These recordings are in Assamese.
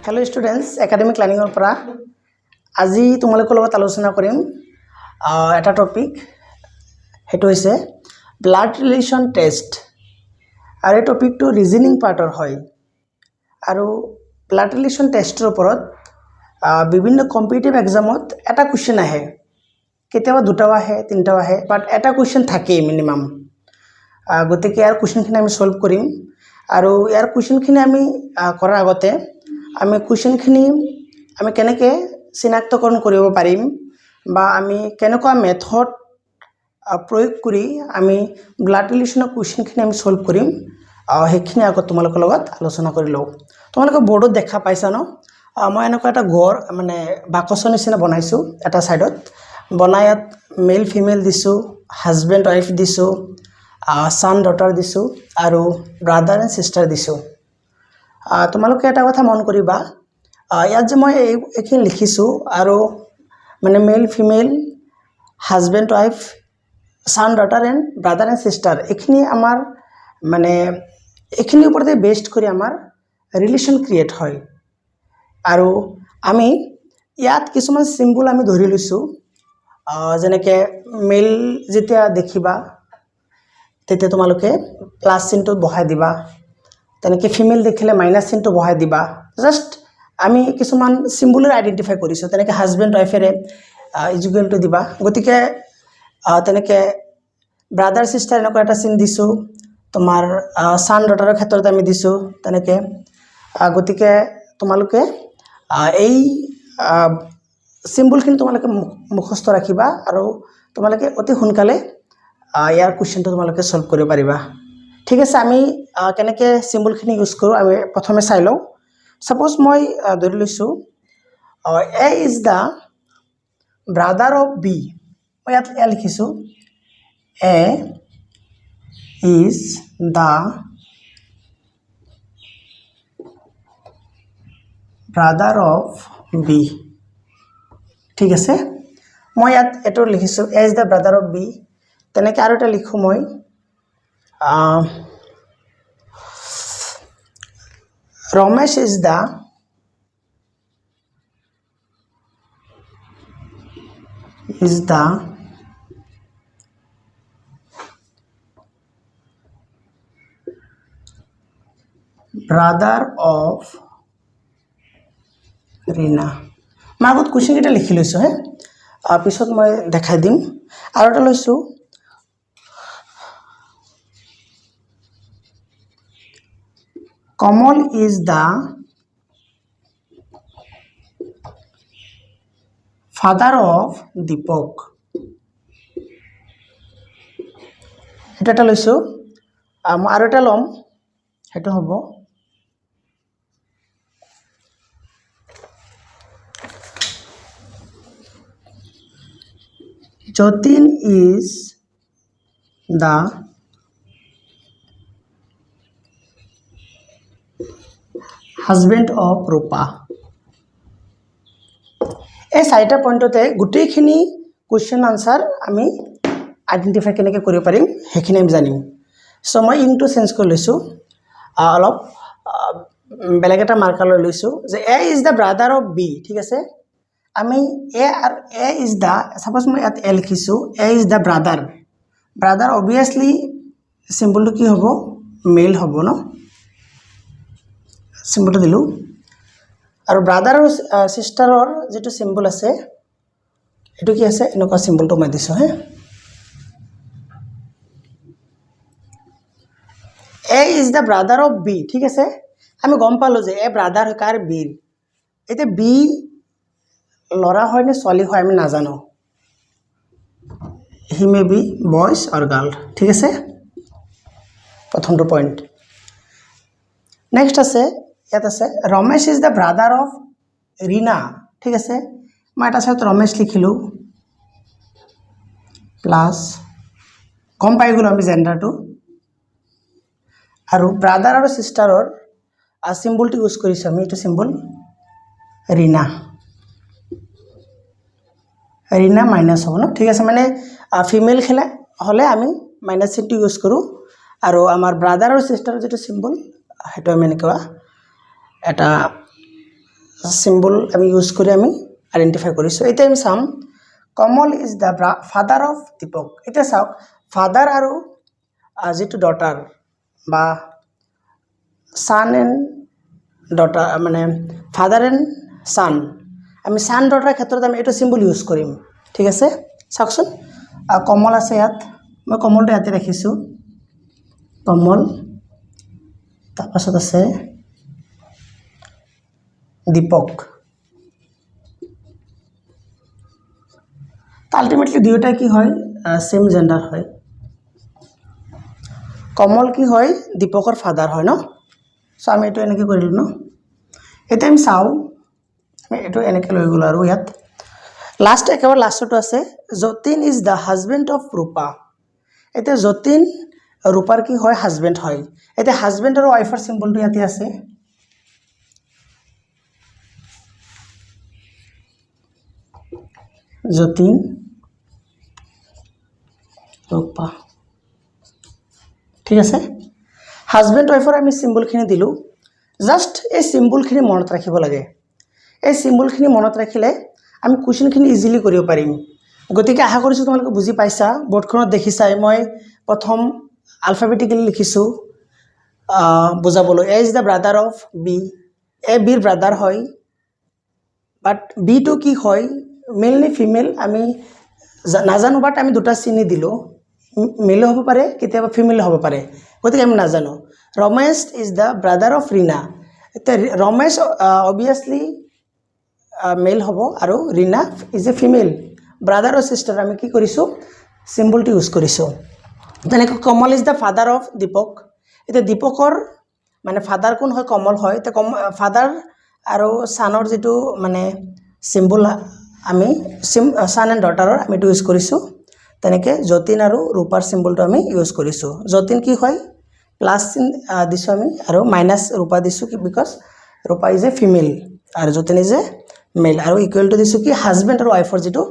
हेलो स्टूडेंट्स एकाडेमिक लार्निंगर পৰা আজি তোমালোকৰ লগত আলোচনা কৰিম এটা টপিক হেতু হৈছে ব্লাড ৰিলেশন টেষ্ট আৰু এই টপিকটো ৰিজনিং পাৰ্টৰ হয় আৰু ব্লাড ৰিলেশন টেষ্টৰ ওপৰত বিভিন্ন কম্পিটিটিভ এক্সামত এটা কোৱেশ্চন আহে কেতিয়াবা দুটাও আহে তিনটাও আহে বাট এটা কোৱেশ্চন থাকে মিনিমাম গতিকে ইয়াৰ কোৱেশ্চনখিনি আমি সলভ কৰিম আৰু ইয়াৰ কোৱেশ্চনখিনি আমি কৰাৰ আগতে আমি কোৱেশ্চনখিনি আমি কেনেকৈ চিনাক্তকৰণ কৰিব পাৰিম বা আমি কেনেকুৱা মেথড প্ৰয়োগ কৰি আমি ব্লাড ৰিলেশনৰ কোৱেশ্চনখিনি আমি সলভ কৰিম হেখিনি আগত তোমালোকৰ লগত আলোচনা কৰি লওঁ তোমালোকে বোৰ্ডত দেখা পাইছা ন মই এনেকুৱা এটা ঘৰ মানে বাকচৰ নিচিনা বনাইছো এটা সাইডত বনায়াত মেল ফিমেল দিছো হাজবেন্ড ওয়াইফ দিছো son daughter দিছো আৰু ব্ৰাদাৰ এণ্ড সিস্টাৰ দিছো তোমালোকে এটা কথা মন কৰিবা ইয়াত যে মই এইখিনি লিখিছো আৰু মানে male female husband wife son daughter and brother and sister এইখিনি আমাৰ মানে এইখিনি ওপৰতে বেসড কৰি আমাৰ ৰিলেশন ক্ৰিয়েট হয় আৰু আমি ইয়াত কিছুমান সিম্বল আমি ধৰি লৈছো যেনেকৈ মেল যেতিয়া দেখিবা তেতিয়া তোমালোকে প্লাস চিনটো বহাই দিবা তেনেকৈ ফিমেল দেখিলে মাইনাস চিনটো বহাই দিবা জাস্ট আমি কিছুমান সিম্বলৰ আইডেন্টিফাই কৰিছো তেনেকৈ হাজবেন্ড ওয়াইফেৰে ইকুৱেলটো দিবা গতিকে তেনেকৈ ব্ৰাদাৰ সিস্টাৰ এনেকুৱা এটা চিন দিছো তোমাৰ son daughterৰ ক্ষেত্ৰত আমি দিছো তেনেকৈ গতিকে তোমালোকে এই সিম্বলখিনি তোমালোকে মুখস্থ ৰাখিবা আৰু তোমালোকে অতি সোনকালে ইয়াৰ কোৱেশ্চনটো তোমালোকে সলভ কৰিব পাৰিবা ঠিক আছে আমি কেনেকৈ সিম্বলখিনি ইউজ কৰো আমি প্ৰথমে চাই লওঁ সাপোজ মই ধৰি লৈছো A is the brother of B মই ইয়াত এ লিখিছো A is the brother of B ঠিক আছে মই ইয়াত এটো লিখিছো A is the brother of B তেনেকৈ আৰু এটা লিখো মই Ramesh is the brother of Rina মই আগত কোৱেশ্চন এটা লিখি লৈছো হে পিছত মই দেখাই দিম আৰু এটা লৈছো Kamal is the father of Deepak এটা লৈছো মই আৰু এটা লম হেতু হ'ব Jatin is the husband of Rupa এই চাৰিটা পইণ্টতে গুটেইখিনি কোৱেশ্চন আনসাৰ আমি আইডেন্টিফাই কেনেকৈ কৰিব পাৰিম হেখিনি আমি জানিম সো মই ইনটো চেঞ্জ কৰি লৈছো অলপ বেলেগ এটা মাৰ্কাৰ লৈ লৈছো যে A is the brother of B ঠিক আছে আমি A is the সাপোজ মই ইয়াত A লিখিছো A is the brother obviously সিম্বলটো কি হ'ব মেল হ'ব ন সিম্বলটো দিলো আৰু ব্ৰাদাৰ আৰু সিস্টাৰৰ যেটো সিম্বল আছে এটো কি আছে এনেকুৱা সিম্বলটো মই দিছো হে A is the brother of B ঠিক আছে আমি গম পালো যে A ব্ৰাদাৰ হয় কাৰ B এতে B লৰা হয় নে ছোৱালী হয় আমি নাজানো he may be boys or girl ঠিক আছে প্ৰথমটো পইণ্ট নেক্সট আছে ইয়াত আছে Ramesh is the brother of Rina ঠিক আছে মই এটা সাথে Ramesh লিখিলো প্লাস কম পাই গলো আমি জেন্ডাৰটো আৰু ব্ৰাদাৰ আৰু সিস্টাৰৰ সিম্বলটো ইউজ কৰিছো আমি এটো সিম্বল ৰিনা মাইনাস হ'ব ন ঠিক আছে মানে ফিমেল খেলা হলে আমি মাইনাস চিনটো ইউজ কৰো আৰু আমাৰ ব্ৰাদাৰ আৰু সিস্টাৰৰ যেটো সিম্বল হেটো আমি এনেকুৱা এটা সিম্বল আমি ইউজ কৰি আমি আইডেন্টিফাই কৰিছোঁ এতিয়া আমি চাম Kamal is the father of Deepak এতিয়া চাওক ফাদাৰ আৰু যেটো ডটাৰ বা son and daughter মানে ফাদাৰ এণ্ড son আমি son daughter ক্ষেত্ৰত আমি এইটো সিম্বল ইউজ কৰিম ঠিক আছে চাওকচোন কমল আছে ইয়াত মই কমলটো ইয়াতে ৰাখিছোঁ কমল তাৰপাছত আছে দীপক আলটিমেটলি দুয়োটা কি হয় সেম জেন্ডাৰ হয় কমল কি হয় দীপকৰ ফাদাৰ হয় ন সো আমি এটো এনেকৈ কৰিলো ন এটা আমি চাও আমি এটো এনেকৈ লৈ গলো আৰু ইয়াত লাস্ট একেবাৰে লাস্টটো আছে Jatin is the husband of Rupa এটা যতীন ৰূপাৰ কি হয় হাজবেন্ড হয় এটা হাজবেন্ড আৰু ওয়াইফৰ সিম্বলটো ইয়াতে আছে যতীন ৰূপা ঠিক আছে হাজবেন্ড ওয়াইফৰ আমি সিম্বলখিনি দিলো জাস্ট এই সিম্বলখিনি মনত ৰাখিব লাগে এই সিম্বলখিনি মনত ৰাখিলে আমি কোৱেশ্চনখিনি ইজিলি কৰিব পাৰিম গতিকে আশা কৰিছো তোমালোকে বুজি পাইছা বোৰ্ডখনত দেখিছাই মই প্ৰথম আলফাবেটিক্যালি লিখিছো বুজাবলৈ A is the brother of B A বিৰ ব্ৰাদাৰ হয় বাট বি টু কি হয় মেল নে ফিমেল আমি নাজানো বাট আমি দুটা চিনি দিলো মেল হ'ব পাৰে কেতিয়াবা ফিমেল হ'ব পাৰে গতিকে আমি নাজানো Ramesh is the brother of Rina এটা ৰমেশ অবিয়াসলি মেল হ'ব আৰু Rina is a female brother or sister আমি কি কৰিছো সিম্বলটো ইউজ কৰিছো তেনেকৈ Kamal is the father of Deepak এটা দীপকৰ মানে ফাদাৰ কোন হয় কমল হয় তে ফাদাৰ আৰু সানৰ যেটো মানে সিম্বল আমি সান এণ্ড ডটাৰৰ আমি ইউজ কৰিছো তেনেকৈ যতীন আৰু ৰূপাৰ সিম্বলটো আমি ইউজ কৰিছো যতীন কি হয় প্লাস দিছো আমি আৰু মাইনাস ৰূপা দিছো কি because Rupa is a female আৰু যতীন ইজ এ মেল আৰু ইকুৱেল টু দিছো কি হাজবেন্ড আৰু ওয়াইফৰ যেটো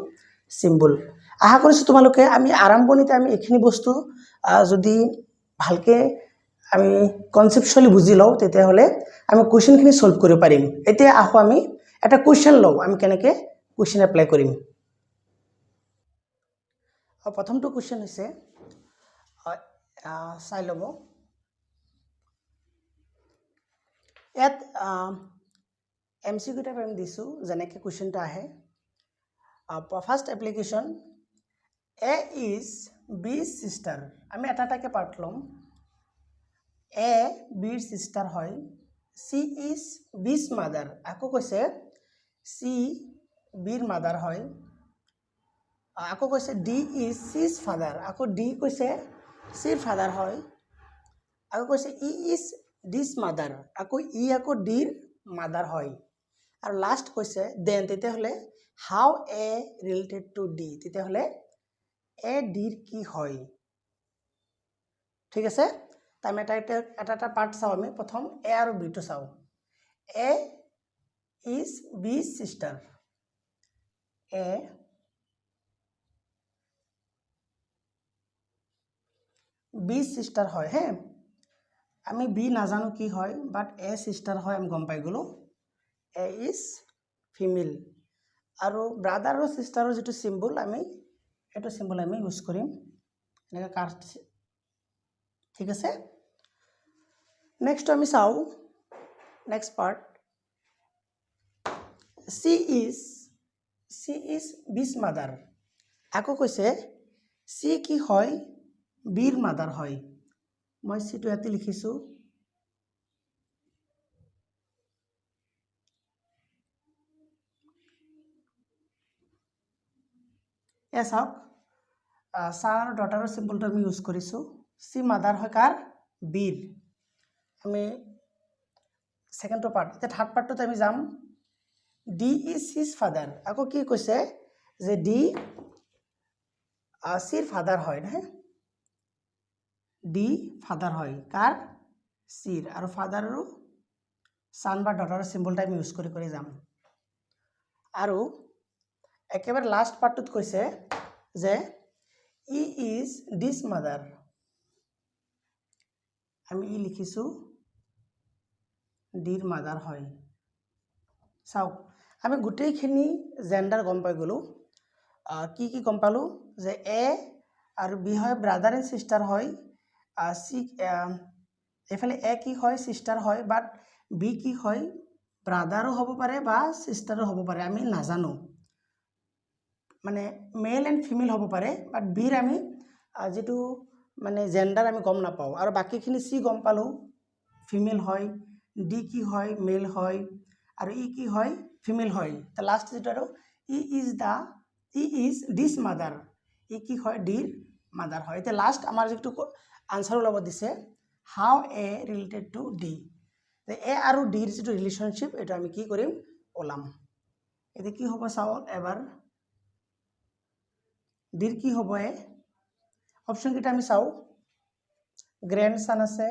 সিম্বল আশা কৰিছো তোমালোকে আমি আৰম্ভণিতে আমি এখিনি বস্তু যদি ভালকে আমি কনসেপচুয়ালি বুজি লও তেতিয়া হলে আমি কোৱেশ্চনখিনি সলভ কৰিব পাৰিম এতিয়া আহো আমি এটা কোৱেশ্চন লও আমি কেনেকৈ কোৱেশ্চন এপ্লাই কৰিম প্ৰথমটো কোৱেশ্চন হৈছে চাই লব ইয়াত এমসিকিউ টাইপ আমি দিছো যেনেকৈ কোৱেশ্চনটো আহে first application A is B sister আমি এটাকে পাৰ্ট লম এ বিৰ সিস্টাৰ হয় সি ইজ বিস মাদাৰ আকো কৈছে সি বিৰ মাদাৰ হয় আকো কৈছে ডি ইজ সিস ফাদাৰ আকো ডি কৈছে সিৰ ফাদাৰ হয় আকো কৈছে ই ইজ ডিস মাদাৰ আকো ই আকো ডিৰ মাদাৰ হয় আৰু লাস্ট কৈছে দেন তেতে হলে হাউ এ ৰিলেটেড টু ডি তেতে হলে এ ডিৰ কি হয় ঠিক আছে তাই এটা পাৰ্ট চাও আমি প্ৰথম এ আৰু বি টো চাও A is B sister A B sister হয় হ্যাঁ আমি বি নাজানো কি হয় বাট এ সিস্টার হয় আমি গম পাই গলো এ ইজ ফিমেল আৰু ব্ৰাদাৰ আৰু সিস্টাৰৰ যেটো সিম্বল আমি এটো সিম্বল আমি ইউজ কৰিম এনেকা কাৰ্ড ঠিক আছে নেক্সট আমি চাও নেক্সট পাৰ্ট সি ইজ বিস মাদাৰ আকো কৈছে সি কি হয় বিৰ মাদাৰ হয় মই সিটো ইয়াতে লিখিছো এস হক সান আৰু ডটাৰৰ সিম্বলটো আমি ইউজ কৰিছো সি মাদাৰ হয় কাৰ বিৰ আমি সেকেন্ড পার্ট এটা থার্ড পার্টটো আমি যাম ডি ইজ হিজ ফাদার আকো কি কৈছে যে ডি সিৰ ফাদাৰ হয় না ডি ফাদাৰ হয় কাৰ সিৰ আৰু ফাদাৰ আৰু সান বা ডটাৰৰ সিম্বলটা আমি ইউজ কৰি যাম আৰু একেবাৰে লাস্ট পাৰ্টটোত কৈছে যে ই ইজ ডিস মাদাৰ আমি ই লিখিছো ডিৰ মাদাৰ হয় চাওক আমি গোটেইখিনি জেণ্ডাৰ গম পাই গ'লোঁ কি গম পালোঁ যে এ আৰু বি হয় ব্ৰাদাৰ এণ্ড ছিষ্টাৰ হয় চি এইফালে এ কি হয় ছিষ্টাৰ হয় বাট বি কি হয় ব্ৰাদাৰো হ'ব পাৰে বা ছিষ্টাৰো হ'ব পাৰে আমি নাজানো মানে মেল এণ্ড ফিমেল হ'ব পাৰে বাট বিৰ আমি যিটো মানে জেণ্ডাৰ আমি গম নাপাওঁ আৰু বাকীখিনি চি গম পালোঁ ফিমেল হয় ডি কি হয় মেল হয় আৰু ই কি হয় ফিমেল হয় তো লাষ্ট যেটো আৰু ই ইজ ডিছ মাদাৰ ই কি হয় ডিৰ মাদাৰ হয় এতিয়া লাষ্ট আমাৰ যেটো আনসাৰ ওলাব দিছে হাউ এ ৰিলেটেড টু ডি এ আৰু ডিৰ যেটো ৰিলেশ্যনশ্বিপ এটা আমি কি কৰিম ওলাম এতিয়া কি হ'ব চাও এবাৰ ডিৰ কি হ'ব এ অপশ্যন কেইটা আমি চাও গ্ৰেণ্ডসন আছে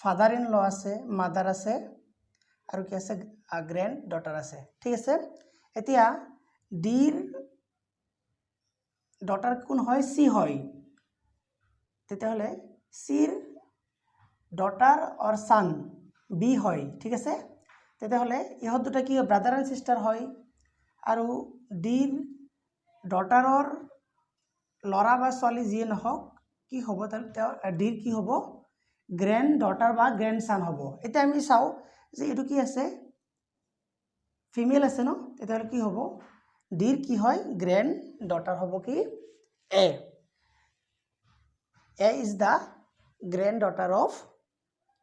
ফাদাৰ ইন ল আছে মাদাৰ আছে আৰু কি আছে গ্ৰেণ্ড ডটাৰ আছে ঠিক আছে এতিয়া ডিৰ ডটাৰ কোন হয় সি হয় তেতিয়াহ'লে সিৰ ডটাৰ অর সান বি হয় ঠিক আছে তেতিয়াহ'লে ইহঁত দুটা কি হয় ব্ৰাদাৰ এণ্ড ছিষ্টাৰ হয় আৰু ডিৰ ডটাৰৰ ল'ৰা বা ছোৱালী যিয়ে নহওক কি হ'ব তাৰ ডিৰ কি হ'ব গ্ৰেণ্ড ডটাৰ বা গ্ৰেণ্ড সান হ'ব এতিয়া আমি চাওঁ যে এইটো কি আছে ফিমেল আছে ন তেতিয়াহ'লে কি হ'ব ডিৰ কি হয় গ্ৰেণ্ড ডটাৰ হ'ব কি A is the granddaughter of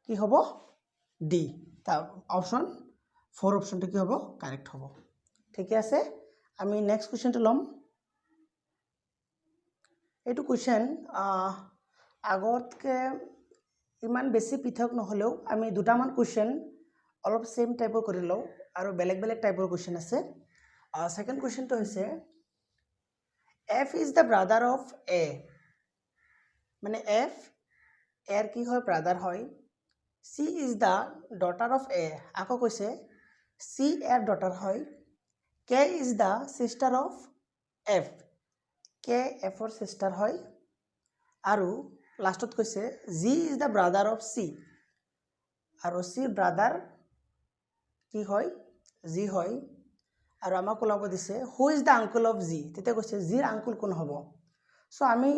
কি হ'ব ডি তাৰ অপশ্যন 4 অপশ্যনটো কি হ'ব কাৰেক্ট হ'ব ঠিকে আছে আমি নেক্সট কুৱেশ্যনটো ল'ম এইটো কুৱেশ্যন আগতকৈ ইমান বেছি পৃথক নহ'লেও আমি দুটামান কুৱেশ্যন অলপ সেম টাইপৰ কৰি লওঁ আৰু বেলেগ বেলেগ টাইপৰ কুৱেশ্যন আছে সেকেন্ড কুৱেশ্যনটো হৈছে F is the brother of A মানে এফ এৰ কি হয় ব্ৰাদাৰ হয় C is the daughter of A আকৌ কৈছে চি এৰ ডটাৰ হয় K is the sister of F K এফৰ ছিষ্টাৰ হয় আৰু লাষ্টত কৈছে G is the brother of C আৰু চিৰ ব্ৰাদাৰ কি হয় জি হয় আৰু আমাক ওলাব দিছে হু is the uncle of G তেতিয়া কৈছে জিৰ আংকুল কোন হ'ব চ' আমি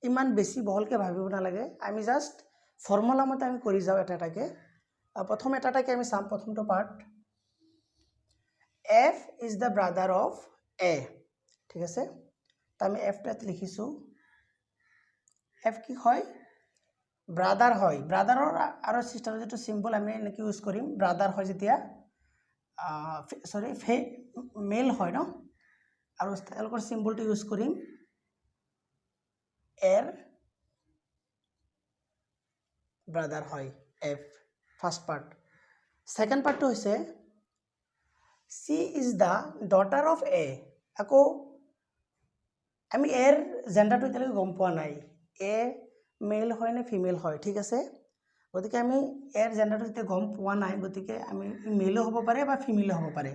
ইমান বেছি বহলকৈ ভাবিব নালাগে আমি জাষ্ট ফৰ্মুলা মতে আমি কৰি যাওঁ এটা এটাকে প্ৰথম এটা এটাকে আমি চাম প্ৰথমটো part F is the brother of A ঠিক আছে তো আমি এফটো ইয়াত লিখিছোঁ এফ কি হয় ব্ৰাদাৰ হয় ব্ৰাদাৰৰ আৰু ছিষ্টাৰৰ যিটো চিম্বল আমি এনেকৈ ইউজ কৰিম ব্ৰাদাৰ হয় যেতিয়া মেল হয় ন আৰু তেওঁলোকৰ চিম্বলটো ইউজ কৰিম এৰ ব্ৰাদাৰ হয় এফ ফাৰ্ষ্ট পাৰ্ট ছেকেণ্ড পাৰ্টটো হৈছে C is the daughter of A আকৌ আমি এৰ জেণ্ডাৰটো এতিয়ালৈকে গম পোৱা নাই এ মেল হয় নে ফিমেল হয় ঠিক আছে গতিকে আমি এৰ জেণ্ডাৰটো যেতিয়া গম পোৱা নাই গতিকে আমি মেলো হ'ব পাৰে বা ফিমেলো হ'ব পাৰে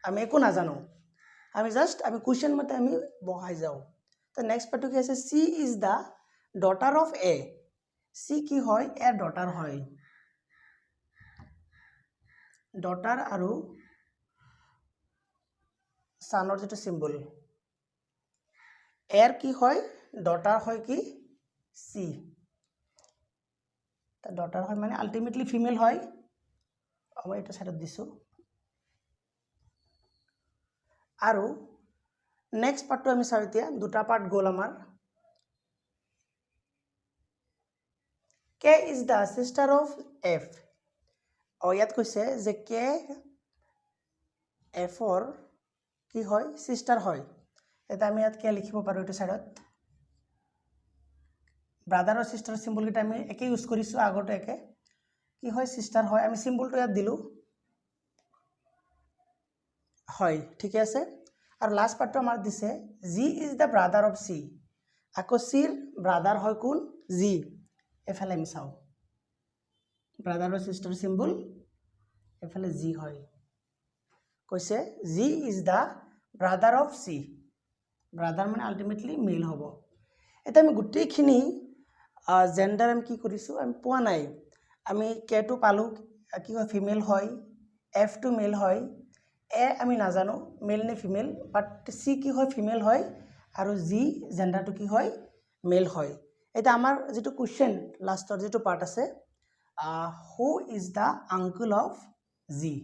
আমি একো নাজানো আমি জাষ্ট আমি কুৱেশ্যন মতে আমি বহাই যাওঁ তো নেক্সট পাৰ্টটো কি আছে C is the daughter of A C কি হয় এৰ ডটাৰ হয় ডটাৰ আৰু সানৰ যেটো চিম্বল এৰ কি হয় ডটাৰ হয় কি সি তা ডটাৰ হয় মানে আলটিমেটলি ফিমেল হয় মই এটা সাইডত দিছো আৰু নেক্সট পাৰ্টটো আমি চাও এতিয়া দুটা পাৰ্ট গ'ল আমাৰ কে ইজ দ্য সিস্টাৰ অফ এফ ইয়াত কৈছে যে কে এফৰ কি হয় সিস্টাৰ হয় এটা আমি ইয়াত কে লিখিব পাৰো এইটো সাইডত ব্ৰাদাৰ আৰু সিস্টাৰ সিম্বল কেইটা আমি একে ইউজ কৰিছো আগতে একে কি হয় সিস্টাৰ হয় আমি সিম্বলটো ইয়াত দিলো হয় ঠিক আছে আৰু লাষ্ট পাৰ্টটো আমাৰ দিছে G is the brother of C আকৌ চিৰ ব্ৰাদাৰ হয় কোন জি এফালে আমি চাও ব্ৰাদাৰ আৰু সিস্টাৰ সিম্বল এফালে জি হয় কৈছে G is the brother of C brother মানে আলটিমেটলি মেল হ'ব এটা আমি গোটেইখিনি জেণ্ডাৰ আমি কি কৰিছো আমি পোৱা নাই আমি কেটো পালো কি হয় ফিমেল হয় এফটো মেল হয়, এ আমি নাজানো মেল নে ফিমেল, বাট চি কি হয় ফিমেল হয় আৰু জি জেণ্ডাৰটো কি হয় মেল হয়। এতিয়া আমাৰ যিটো কুৱেশ্যন লাষ্টৰ যিটো পাৰ্ট আছে, হু is the uncle of G,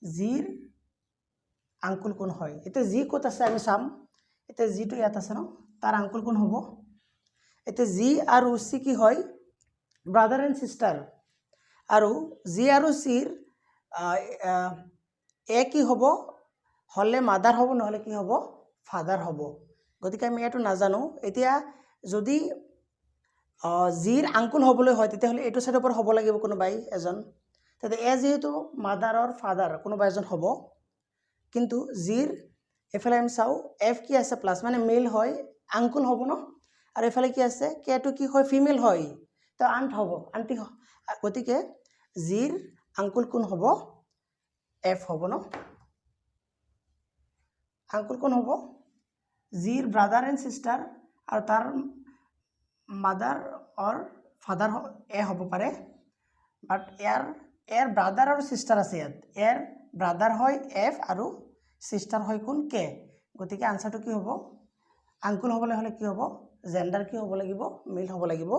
zero uncle কোন হয়। এতিয়া জি ক'ত আছে আমি চাম। এতিয়া জিটো ইয়াত আছে ন, তাৰ আংকুল কোন হ'ব। এতিয়া জি আৰু চি কি হয় ব্ৰাদাৰ এণ্ড ছিষ্টাৰ, আৰু জি আৰু চিৰ এ কি হ'ব, হ'লে মাদাৰ হ'ব, নহ'লে কি হ'ব ফাদাৰ হ'ব। গতিকে আমি এইটো নাজানো। এতিয়া যদি জিৰ আংকুল হ'বলৈ হয় তেতিয়াহ'লে এইটো চাইডৰ পৰা হ'ব লাগিব কোনোবাই এজন, তেতিয়া এ যিহেতু মাদাৰৰ ফাদাৰ কোনোবা এজন হ'ব, কিন্তু জিৰ এফালে আমি চাওঁ এফ কি আছে প্লাছ মানে মেল হয়, আংকুল হ'ব ন, আৰু এফালে কি আছে কেটো কি হয় ফিমেল হয়, তো আণ্ট হ'ব, আণ্টি। গতিকে জিৰ আংকুল কোন হ'ব এফ হ'ব ন, আংকুল কোন হ'ব জিৰ ব্ৰাদাৰ এণ্ড ছিষ্টাৰ, আৰু তাৰ মাদাৰ অৰ ফাদাৰ এ হ'ব পাৰে, বাট এৰ ব্ৰাদাৰ আৰু ছিষ্টাৰ আছে ইয়াত, এৰ ব্ৰাদাৰ হয় এফ আৰু ছিষ্টাৰ হয় কোন কে। গতিকে আনচাৰটো কি হ'ব, আংকুল হ'বলৈ হ'লে কি হ'ব জেণ্ডাৰ কি হ'ব লাগিব মেল হ'ব লাগিব।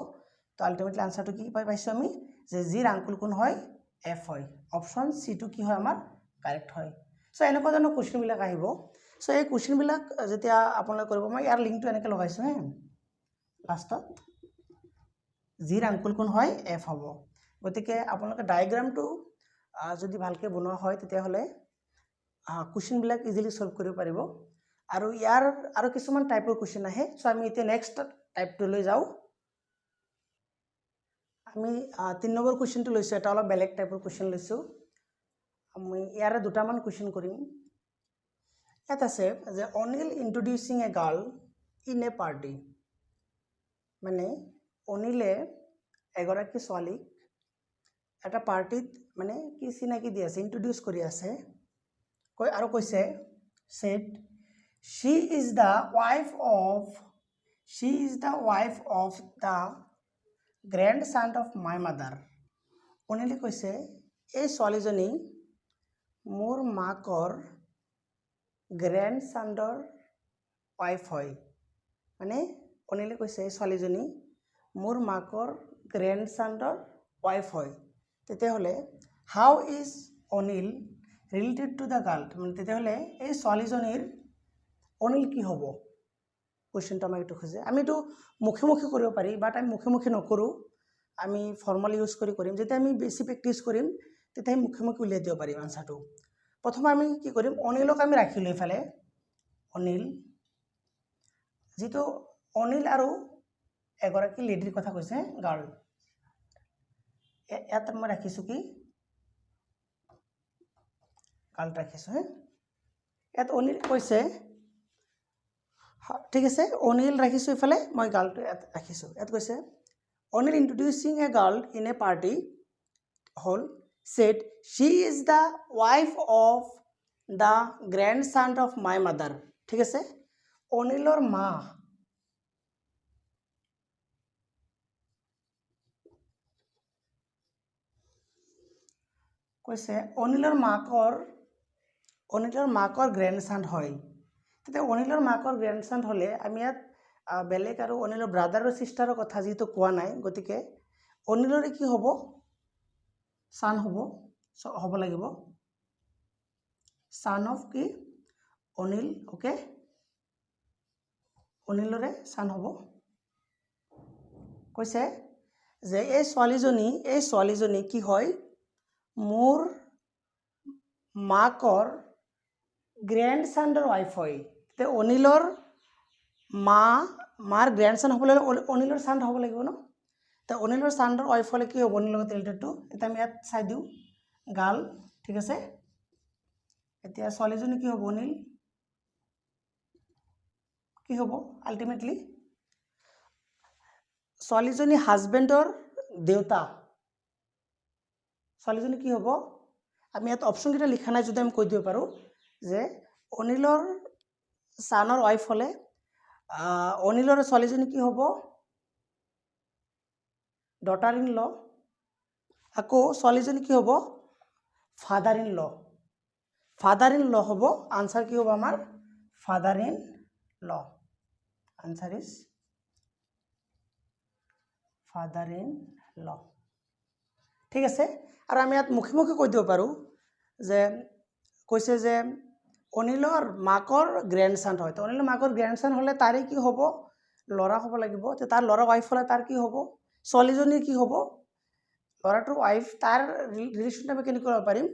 তো আল্টিমেটলি আনচাৰটো কি পাইছোঁ আমি যে জিৰ আংকুল কোন হয় এফ হয়। অপশ্যন চিটো কি হয় আমাৰ কাৰেক্ট হয়। চ' এনেকুৱা ধৰণৰ কুৱেশ্যনবিলাক আহিব। চ' এই কুৱেশ্যনবিলাক যেতিয়া আপোনালোকে কৰিব, মই ইয়াৰ লিংকটো এনেকৈ লগাইছোঁ হে লাষ্টত, জিৰ আংকুল কোন হয় এফ হ'ব। গতিকে আপোনালোকে ডায়েগ্ৰামটো যদি ভালকৈ বনোৱা হয় তেতিয়াহ'লে কুৱেশ্যনবিলাক ইজিলি ছল্ভ কৰিব পাৰিব। আৰু ইয়াৰ আৰু কিছুমান টাইপৰ কুৱেশ্যন আহে। চ' আমি এতিয়া নেক্সট টাইপটোলৈ যাওঁ। আমি 3 নম্বৰ কুৱেশ্যনটো লৈছোঁ, এটা অলপ বেলেগ টাইপৰ কুৱেশ্যন লৈছোঁ। আমি ইয়াৰে দুটামান কুৱেশ্যন কৰিম। ইয়াত আছে যে অনিল ইন্ট্ৰডিউচিং এ গাৰ্ল ইন এ পাৰ্টি, মানে অনিলে এগৰাকী ছোৱালীক এটা পাৰ্টিত মানে কি চিনাকি দি আছে, ইন্ট্ৰডিউচ কৰি আছে, আৰু কৈছে said she is the wife of the grandson of my mother। অনিলে কৈছে এই ছোৱালীজনী মোৰ মাকৰ গ্ৰেণ্ডচাণ্ডৰ ৱাইফ হয়, মানে অনিলে কৈছে এই ছোৱালীজনী মোৰ মাকৰ গ্ৰেণ্ডচাণ্ডৰ ৱাইফ হয়। তেতিয়াহ'লে how is Anil related to the girl, মানে তেতিয়াহ'লে এই ছোৱালীজনীৰ অনিল কি হ'ব। কুৱেশ্যনটো আমাক এইটো খোজে। আমি এইটো মুখে মুখে কৰিব পাৰি, বাট আমি মুখে মুখে নকৰোঁ, আমি ফৰ্মেল ইউজ কৰি কৰিম। যেতিয়া আমি বেছি প্ৰেক্টিছ কৰিম তেতিয়া আমি মুখে মুখে উলিয়াই দিব পাৰিম আনচাৰটো। প্ৰথমে আমি কি কৰিম, অনিলক আমি ৰাখিলোঁ এইফালে, অনিল, যিটো অনিল আৰু এগৰাকী লেডিৰ কথা কৈছে গাৰ্ল, ইয়াত মই ৰাখিছোঁ কি গাৰ্ল ৰাখিছোঁ হে। ইয়াত অনিল কৈছে, ঠিক আছে, অনিল ৰাখিছোঁ ইফালে, মই গাৰ্লটো ইয়াত ৰাখিছোঁ। ইয়াত কৈছে অনিল ইন্ট্ৰডিউচিং এ গাৰ্ল ইন এ পাৰ্টি হ'ল said she is the wife of the grandson of my mother। ঠিক আছে, অনিলৰ মা কৈছে অনিলৰ মাকৰ গ্ৰেণ্ডচান হয়। তেতিয়া অনিলৰ মাকৰ গ্ৰেণ্ডচান হ'লে আমি ইয়াত বেলেগ আৰু অনিলৰ ব্ৰাদাৰ আৰু ছিষ্টাৰৰ কথা যিহেতু কোৱা নাই, গতিকে অনিলৰে কি হ'ব চান হ'ব লাগিব, চান অফ কি অনিল। অ'কে, অনিলৰে চান হ'ব। কৈছে যে এই ছোৱালীজনী কি হয় মোৰ মাকৰ গ্ৰেণ্ডচাণ্ডৰ ৱাইফ হয়। তেতিয়া অনিলৰ মাৰ গ্ৰেণ্ডচান হ'বলৈ হ'লে অনিলৰ চান হ'ব লাগিব ন। এতিয়া অনিলৰ চাণ্ডৰ ৱাইফ হ'লে কি হ'ব অনিলৰ লগত ৰিলেটেডটো, এতিয়া আমি ইয়াত চাই দিওঁ গাৰ্ল, ঠিক আছে। এতিয়া ছোৱালীজনী কি হ'ব অনিল কি হ'ব আল্টিমেটলি ছোৱালীজনী হাজবেণ্ডৰ দেউতা, ছোৱালীজনী কি হ'ব, আমি ইয়াত অপশ্যনকেইটা লিখা নাই যদি আমি কৈ দিব পাৰোঁ যে অনিলৰ চানৰ ৱাইফ হ'লে অনিলৰ ছোৱালীজনী কি হ'ব ডটাৰ ইন ল, আকৌ ছোৱালীজনী কি হ'ব father in law father in law হ'ব আনসাৰ কি হ'ব আমাৰ father in law answer is father in law ঠিক আছে আৰু আমি ইয়াত মুখে মুখে কৈ দিব পাৰোঁ যে কৈছে যে অনিলৰ মাকৰ গ্ৰেণ্ডসন হয় তো অনিলৰ মাকৰ গ্ৰেণ্ডসন হ'লে তাৰে কি হ'ব ল'ৰা হ'ব লাগিব তো তাৰ ল'ৰা ৱাইফ হ'লে তাৰ কি হ'ব ছোৱালীজনীৰ কি হ'ব ল'ৰাটোৰ ৱাইফ তাৰ ৰিলেশ্যনটো আমি কেনেকৈ কৰিব পাৰিম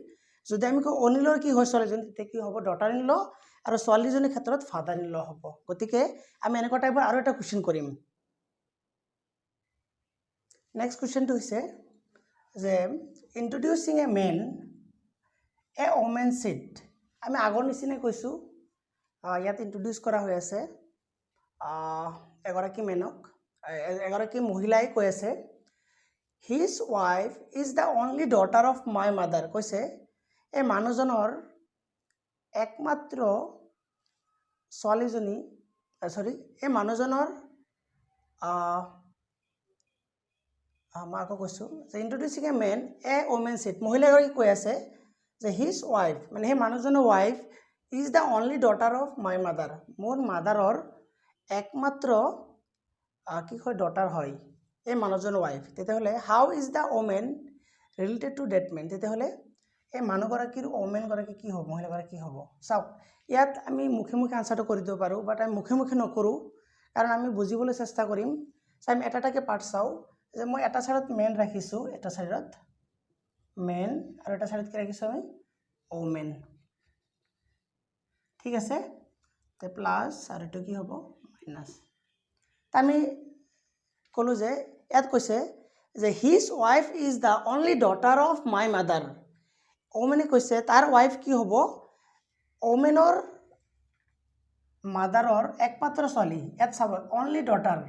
যদি আমি কওঁ অনিলৰ কি হয় ছোৱালীজনী তেতিয়া কি হ'ব ডটাৰ ইন ল আৰু ছোৱালীজনীৰ ক্ষেত্ৰত ফাদাৰ ইন ল হ'ব গতিকে আমি এনেকুৱা টাইপৰ আৰু এটা কুৱেশ্যন কৰিম নেক্সট কুৱেশ্যনটো হৈছে যে ইন্ট্ৰডিউচিং এ মেন এ ওমেন চিট আমি আগৰ নিচিনাই কৈছোঁ ইয়াত ইন্ট্ৰডিউচ কৰা হৈ আছে এগৰাকী মেনক এগৰাকী মহিলাই কৈ আছে his wife is the only daughter of my mother কৈছে এই মানুহজনৰ একমাত্ৰ ছোৱালীজনী এই মানুহজনৰ মই আকৌ কৈছোঁ যে ইন্ট্ৰডিউচিং এ মেন এ ওমেন চিট মহিলাগৰাকী কৈ আছে যে হিজ ৱাইফ মানে সেই মানুহজনৰ wife is the only daughter of my mother মোৰ মাদাৰৰ একমাত্ৰ কি হয় ডটাৰ হয় এই মানুহজনৰ ৱাইফ তেতিয়াহ'লে how is the women related to that men তেতিয়াহ'লে এই মানুহগৰাকীৰ ওমেনগৰাকী কি হ'ব মহিলাগৰাকী কি হ'ব চাওক ইয়াত আমি মুখে মুখে আনচাৰটো কৰি দিব পাৰোঁ বাট আমি মুখে মুখে নকৰোঁ কাৰণ আমি বুজিবলৈ চেষ্টা কৰিম আমি এটা এটাকৈ পাৰ্ট চাওঁ যে মই এটা চাইডত মেন ৰাখিছোঁ এটা চাইডত মেন আৰু এটা চাইডত কি ৰাখিছোঁ আমি ওমেন ঠিক আছে তে প্লাছ আৰু এইটো কি হ'ব মাইনাছ আমি ক'লোঁ যে ইয়াত কৈছে যে his wife is the only daughter of my mother ওমেনে কৈছে তাৰ ৱাইফ কি হ'ব ওমেনৰ মাদাৰৰ একমাত্ৰ ছোৱালী ইয়াত চাব অনলি ডটাৰ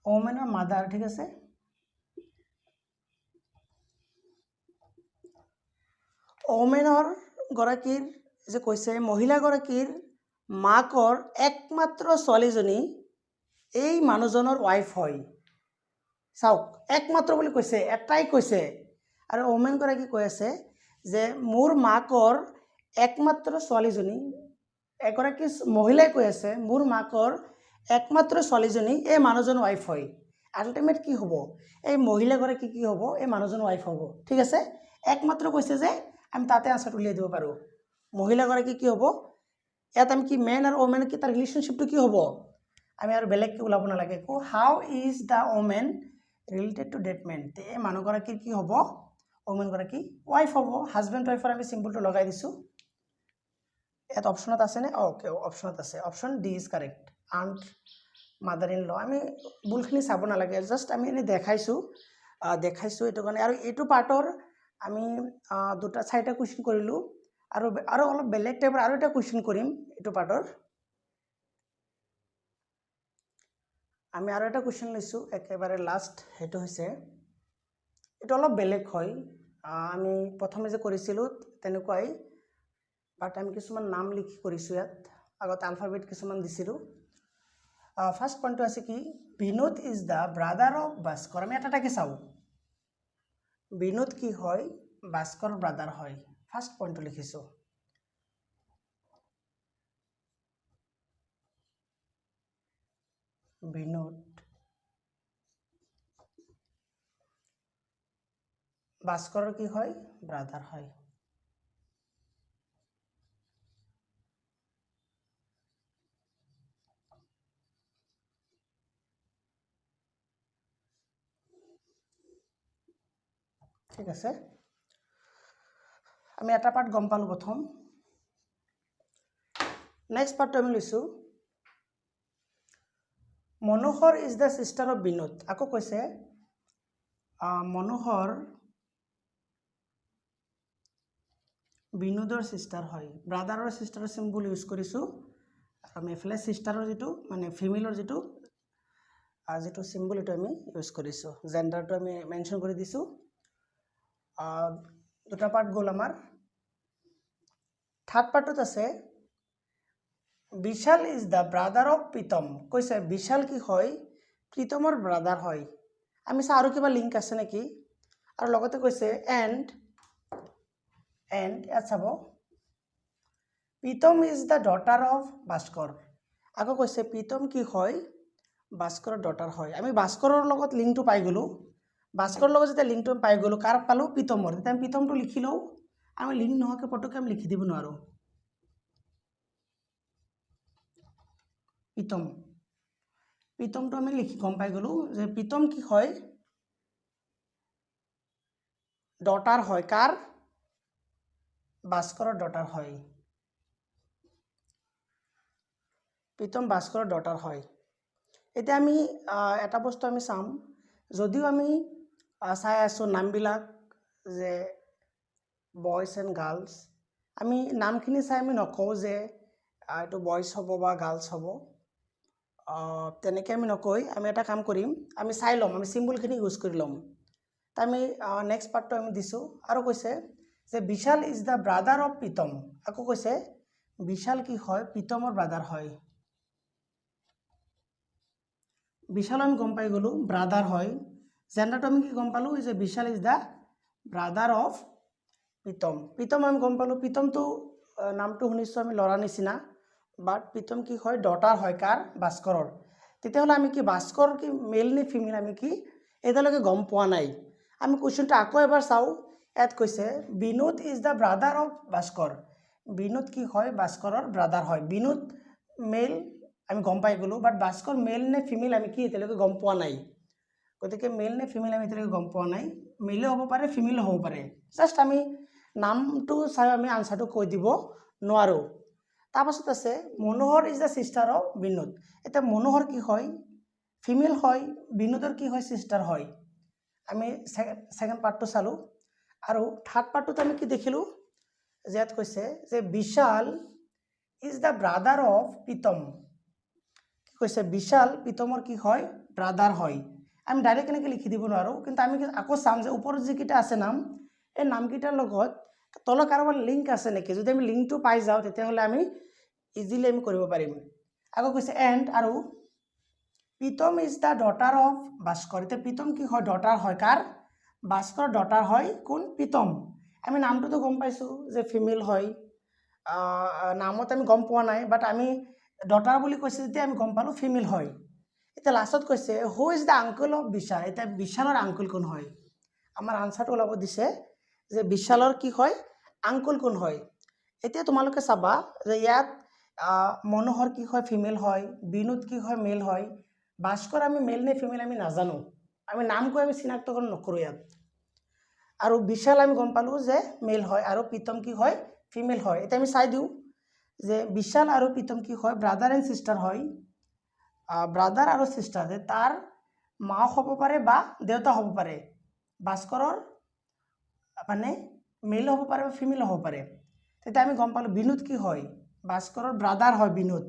ওমেনৰ মাদাৰ ঠিক আছে ওমেনৰ গৰাকীৰ যে কৈছে মহিলাগৰাকীৰ মাকৰ একমাত্ৰ ছোৱালীজনী এই মানুহজনৰ ৱাইফ হয় চাওক একমাত্ৰ বুলি কৈছে এটাই কৈছে আৰু ওমেনগৰাকী কৈ আছে যে মোৰ মাকৰ একমাত্ৰ ছোৱালীজনী এগৰাকী মহিলাই কৈ আছে মোৰ মাকৰ একমাত্ৰ ছোৱালীজনী এই মানুহজনৰ ৱাইফ হয় আল্টিমেট কি হ'ব এই মহিলাগৰাকী কি হ'ব এই মানুহজনৰ ৱাইফ হ'ব ঠিক আছে একমাত্ৰ কৈছে যে আমি তাতে আনচাৰটো উলিয়াই দিব পাৰোঁ মহিলাগৰাকী কি হ'ব ইয়াত আমি কি মেন আৰু ওমেন কি তাৰ ৰিলেশ্যনশ্বিপটো কি হ'ব আমি আৰু বেলেগকৈ ওলাব নালাগে কওঁ how is the women related to that men এই মানুহগৰাকীৰ কি হ'ব ওমেনগৰাকী ৱাইফ হ'ব হাজবেণ্ড ৱাইফৰ আমি চিম্বলটো লগাই দিছোঁ ইয়াত অপশ্যনত আছেনে অ'কে অপশ্যনত আছে option D is correct aunt mother in law আমি ভুলখিনি চাব নালাগে জাষ্ট আমি এনেই দেখাইছোঁ এইটো কাৰণে আৰু এইটো পাৰ্টৰ আমি দুটা চাৰিটা কুৱেশ্যন কৰিলোঁ আৰু অলপ বেলেগ টাইপৰ আৰু এটা কুৱেশ্যন কৰিম এইটো পাৰ্টৰ আমি আৰু এটা কুৱেশ্যন লৈছোঁ একেবাৰে লাষ্ট সেইটো হৈছে এইটো অলপ বেলেগ হয় আমি প্ৰথমে যে কৰিছিলোঁ তেনেকুৱাই বাট আমি কিছুমান নাম লিখি কৰিছোঁ ইয়াত আগতে আলফাবেট কিছুমান দিছিলোঁ ফাৰ্ষ্ট পইণ্টটো আছে কি Binod is the brother of Bhaskar আমি এটা এটাকৈ চাওঁ বিনোদ কি হয় ভাস্কৰ ব্ৰাদাৰ হয় ফাৰ্ষ্ট পইণ্টটো লিখিছোঁ বিনোদ ভাস্কৰৰ কি হয় ব্ৰাদাৰ হয় ঠিক আছে আমি এটা পাৰ্ট গম পালোঁ প্ৰথম নেক্সট পাৰ্টটো আমি লৈছোঁ Manohar is the sister of Binod আকৌ কৈছে মনোহৰ বিনোদৰ ছিষ্টাৰ হয় ব্ৰাদাৰৰ ছিষ্টাৰৰ চিম্বল ইউজ কৰিছোঁ আৰু আমি এইফালে ছিষ্টাৰৰ যিটো মানে ফিমেলৰ যিটো চিম্বল এইটো আমি ইউজ কৰিছোঁ জেণ্ডাৰটো আমি মেনশ্যন কৰি দিছোঁ দুটা পাৰ্ট গ'ল আমাৰ থাৰ্ড পাৰ্টত আছে Vishal is the brother of Pritam কৈছে বিশাল কি হয় প্ৰীতমৰ ব্ৰাদাৰ হয় আমি চাওঁ আৰু কিবা লিংক আছে নেকি আৰু লগতে কৈছে এণ্ড ইয়াত চাব Pritam is the daughter of Bhaskar. আকৌ কৈছে প্ৰীতম কি হয় ভাস্কৰৰ ডটাৰ হয়। আমি ভাস্কৰৰ লগত লিংকটো পাই গ'লোঁ। ভাস্কৰৰ লগত যেতিয়া লিংকটো পাই গ'লোঁ কাৰ পালোঁ প্ৰীতমৰ। তেতিয়া আমি প্ৰীতমটো লিখি লওঁ। আমি লিংক নোহোৱাকৈ পটককৈ আমি লিখি দিব নোৱাৰোঁ। প্ৰীতমটো আমি লিখি গম পাই গ'লোঁ যে প্ৰীতম কি হয় ডটাৰ হয় কাৰ ভাস্কৰৰ ডটাৰ হয়। প্ৰীতম ভাস্কৰৰ ডটাৰ হয়। এতিয়া আমি এটা বস্তু আমি চাম, যদিও আমি চাই আছোঁ নামবিলাক যে বয়জ এণ্ড গাৰ্লছ, আমি নামখিনি চাই আমি নকওঁ যে এইটো বয়জ হ'ব বা গাৰ্লছ হ'ব, তেনেকৈ আমি নকৈ আমি এটা কাম কৰিম, আমি চাই ল'ম, আমি চিম্বলখিনি ইউজ কৰি ল'ম। তো আমি নেক্সট পাৰ্টটো আমি দিছোঁ। আৰু কৈছে যে Vishal is the brother of Pritam. আকৌ কৈছে বিশাল কি হয় প্ৰীতমৰ ব্ৰাদাৰ হয়। বিশাল আমি গম পাই গ'লোঁ ব্ৰাদাৰ হয়। জেণ্ডাৰটো আমি কি গম পালোঁ যে Vishal is the brother of Pritam. Pritam আমি গম পালোঁ প্ৰীতমটো নামটো শুনিছোঁ আমি ল'ৰা নিচিনা, বাট প্ৰীতম কি হয় ডটাৰ হয় কাৰ ভাস্কৰৰ। তেতিয়াহ'লে আমি কি ভাস্কৰ কি মেল নে ফিমেল আমি কি এতিয়ালৈকে গম পোৱা নাই। আমি কুৱেশ্যনটো আকৌ এবাৰ চাওঁ। ইয়াত কৈছে Binod is the brother of Bhaskar. Binod কি হয় ভাস্কৰৰ ব্ৰাদাৰ হয়। বিনোদ মেল আমি গম পাই গ'লোঁ, বাট ভাস্কৰ মেল নে ফিমেল আমি কি এতিয়ালৈকে গম পোৱা নাই। গতিকে মেল নে ফিমেল আমি এতিয়ালৈকে গম পোৱা নাই। মেলো হ'ব পাৰে ফিমেলো হ'ব পাৰে। জাষ্ট আমি নামটো চাই আমি আনচাৰটো কৈ দিব নোৱাৰোঁ। তাৰপাছত আছে Manohar is the sister of Binod. এতিয়া মনোহৰ কি হয় ফিমেল হয়, বিনোদৰ কি হয় ছিষ্টাৰ হয়। আমি ছেকেণ্ড পাৰ্টটো চালোঁ। আৰু থাৰ্ড পাৰ্টটোত আমি কি দেখিলোঁ যে ইয়াত কৈছে যে Vishal is the brother of Pritam. কি কৈছে বিশাল প্ৰীতমৰ কি হয় ব্ৰাদাৰ হয়। আমি ডাইৰেক্ট এনেকৈ লিখি দিব নোৱাৰোঁ, কিন্তু আমি আকৌ চাম যে ওপৰত যিকেইটা আছে নাম, এই নামকেইটাৰ লগত তলত কাৰোবাৰ লিংক আছে নেকি। যদি আমি লিংকটো পাই যাওঁ তেতিয়াহ'লে আমি ইজিলি আমি কৰিব পাৰিম। আকৌ কৈছে এণ্ড আৰু Pritam is the daughter of Bhaskar. এতিয়া প্ৰীতম কি হয় ডটাৰ হয় কাৰ ভাস্কৰ ডটাৰ হয় কোন প্ৰীতম। আমি নামটোতো গম পাইছোঁ যে ফিমেল হয়, নামত আমি গম পোৱা নাই, বাট আমি ডটাৰ বুলি কৈছে যেতিয়া আমি গম পালোঁ ফিমেল হয়। এতিয়া লাষ্টত কৈছে who is the uncle of Vishal. এতিয়া বিশালৰ আংকল কোন হয়। আমাৰ আনচাৰটো ওলাব দিছে যে বিশালৰ কি হয় আংকল কোন হয়। এতিয়া তোমালোকে চাবা যে ইয়াত মনোহৰ কি হয় ফিমেল হয়, বিনোদ কি হয় মেল হয়, ভাস্কৰ আমি মেল নে ফিমেল আমি নাজানো, আমি নাম কৈ আমি চিনাক্তকৰণ নকৰোঁ ইয়াত। আৰু বিশাল আমি গম পালোঁ যে মেল হয় আৰু প্ৰীতম কি হয় ফিমেল হয়। এতিয়া আমি চাই দিওঁ যে বিশাল আৰু প্ৰীতম কি হয় ব্ৰাদাৰ এণ্ড ছিষ্টাৰ হয়। ব্ৰাদাৰ আৰু ছিষ্টাৰ, তাৰ মাও হ'ব পাৰে বা দেউতা হ'ব পাৰে। ভাস্কৰৰ মানে মেল হ'ব পাৰে বা ফিমেল হ'ব পাৰে। তেতিয়া আমি গম পালোঁ বিনোদ কি হয় ভাস্কৰৰ ব্ৰাদাৰ হয় বিনোদ।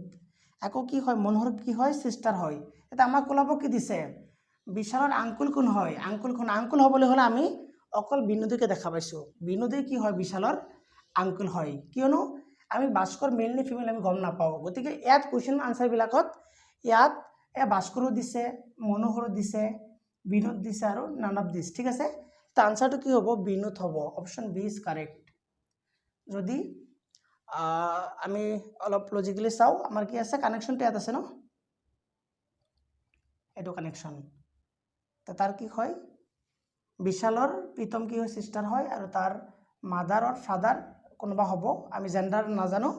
আকৌ কি হয় মনোহৰ কি হয় ছিষ্টাৰ হয়। এতিয়া আমাক ওলাব কি দিছে বিশালৰ আংকুল কোন হয়। আংকুল হ'বলৈ হ'লে আমি অকল বিনোদকে দেখা পাইছোঁ। বিনোদে কি হয় বিশালৰ আংকুল হয়, কিয়নো আমি ভাস্কৰ মেল নে ফিমেল আমি গম নাপাওঁ। গতিকে ইয়াত কুৱেশ্যন আনচাৰবিলাকত ইয়াত ভাস্কৰো দিছে, মনোহৰো দিছে, বিনোদ দিছে আৰু নান অফ দিছ। ঠিক আছে, তো আনচাৰটো কি হ'ব বিনোদ হ'ব। Option B is correct. যদি আমি অলপ লজিকেলি চাওঁ আমাৰ কি আছে কানেকশ্যনটো ইয়াত আছে ন, এইটো কানেকশ্যন। তো তাৰ কি হয় বিশালৰ প্ৰীতম কি হয় ছিষ্টাৰ হয় আৰু তাৰ মাদাৰৰ ফাদাৰ কোনোবা হ'ব, আমি জেণ্ডাৰ নাজানো।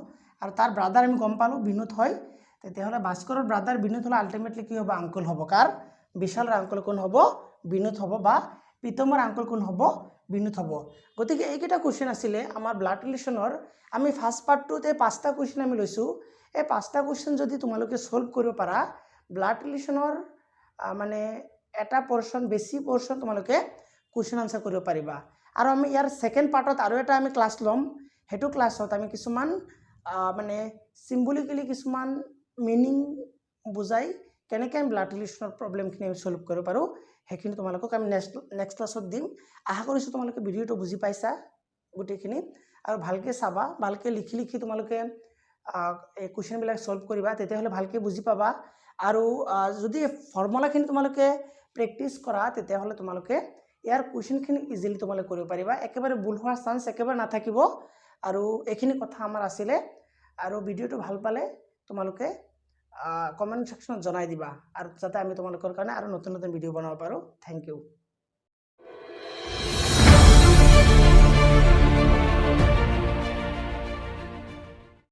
আৰু তাৰ ব্ৰাদাৰ আমি গম পালোঁ বিনোদ হয়। তেতিয়াহ'লে ভাস্কৰৰ ব্ৰাদাৰ বিনোদ হ'লে আল্টিমেটলি কি হ'ব আংকুল হ'ব। কাৰ বিশালৰ আংকুল কোন হ'ব বিনোদ হ'ব, বা প্ৰীতমৰ আংকুল কোন হ'ব বিনোদ হ'ব। গতিকে এইকেইটা কুৱেশ্যন আছিলে আমাৰ ব্লাড ৰিলেশ্যনৰ। আমি ফাৰ্ষ্ট পাৰ্টটোত এই 5টা কুৱেশ্যন আমি লৈছোঁ। এই 5টা কুৱেশ্যন যদি তোমালোকে ছল্ভ কৰিব পাৰা ব্লাড ৰিলেশ্যনৰ মানে এটা পৰ্শ্যন বেছি পৰ্শ্যন তোমালোকে কুৱেশ্যন আনচাৰ কৰিব পাৰিবা। আৰু আমি ইয়াৰ ছেকেণ্ড পাৰ্টত আৰু এটা আমি ক্লাছ ল'ম। সেইটো ক্লাছত আমি কিছুমান মানে চিম্বলিকেলি কিছুমান মিনিং বুজাই কেনেকৈ আমি ব্লাড ৰিলেশ্যনৰ প্ৰব্লেমখিনি আমি ছল্ভ কৰিব পাৰোঁ সেইখিনি তোমালোকক আমি নেক্সট ক্লাছত দিম। আশা কৰিছোঁ তোমালোকে ভিডিঅ'টো বুজি পাইছা গোটেইখিনি, আৰু ভালকৈ চাবা, ভালকৈ লিখি তোমালোকে এই কুৱেশ্যনবিলাক ছল্ভ কৰিবা, তেতিয়াহ'লে ভালকৈ বুজি পাবা। আৰু যদি ফৰ্মুলাখিনি তোমালোকে প্ৰেক্টিছ কৰা তেতিয়াহ'লে তোমালোকে ইয়াৰ কুৱেশ্যনখিনি ইজিলি তোমালোকে কৰিব পাৰিবা একেবাৰে ভুল হোৱাৰ চান্স একেবাৰে নাথাকিব আৰু এইখিনি কথা আমাৰ আছিলে আৰু ভিডিঅ'টো ভাল পালে তোমালোকে কমেণ্ট সেকশ্যনত জনাই দিবা আৰু যাতে আমি তোমালোকৰ কাৰণে আৰু নতুন নতুন ভিডিঅ' বনাব পাৰোঁ থেংক ইউ